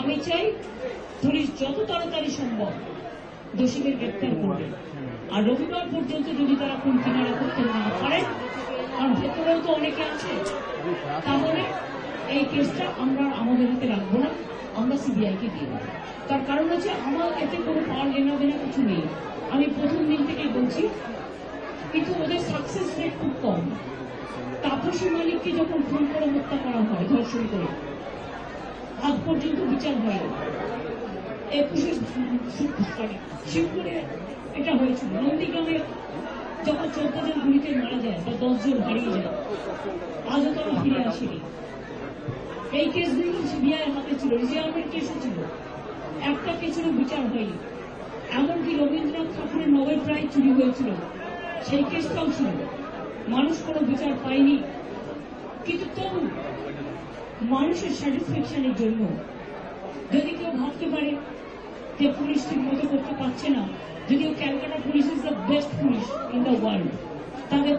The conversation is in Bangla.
আমি চাই পুলিশ যত তাড়াতাড়ি সম্ভব দোষীদের গ্রেপ্তার করবে। আর রবিবার পর্যন্ত যদি তারা কোন কিনারা করতে না পারে, কারণ ভেতরেও তো অনেকে আছে, তাহলে এই কেসটা আমরা আমাদের হাতে রাখবো না, আমরা সিবিআইকে দিয়ে দেবো। তার কারণ হচ্ছে আমার এতে কোনো পাওয়ার লেনা দেনা কিছু নেই। আমি প্রথম দিন থেকেই বলছি, কিন্তু ওদের সাকসেস রেট খুব কম। তাপসী মালিককে যখন খুন করে হত্যা করা হয়, ধর্ষণ করে, আজ পর্যন্ত বিচার হয় 21 শিবপুরে এটা হয়েছিল। নন্দীগ্রামে যখন 14 জন গুলিতে মারা যায় বা 10 জন হারিয়ে যায়, আজও তারা ফিরে আসেনি। এই কেসগুলো সিবিআই হাতে ছিল, রিজার্ভের কেসও ছিল, একটা কেসেরও বিচার হয়নি। এমনকি রবীন্দ্রনাথ ঠাকুরের নোবেল প্রাইজ চুরি হয়েছিল, সেই কেসটাও ছিল, মানুষ কোনো বিচার পায়নি। কিন্তু তবু মানুষের স্যাটিসফ্যাকশনের জন্য যদি কেউ ভাবতে পারে যে পুলিশ ঠিক মতো করতে পারছে না, যদিও Calcutta police is the best police in the world, তাদের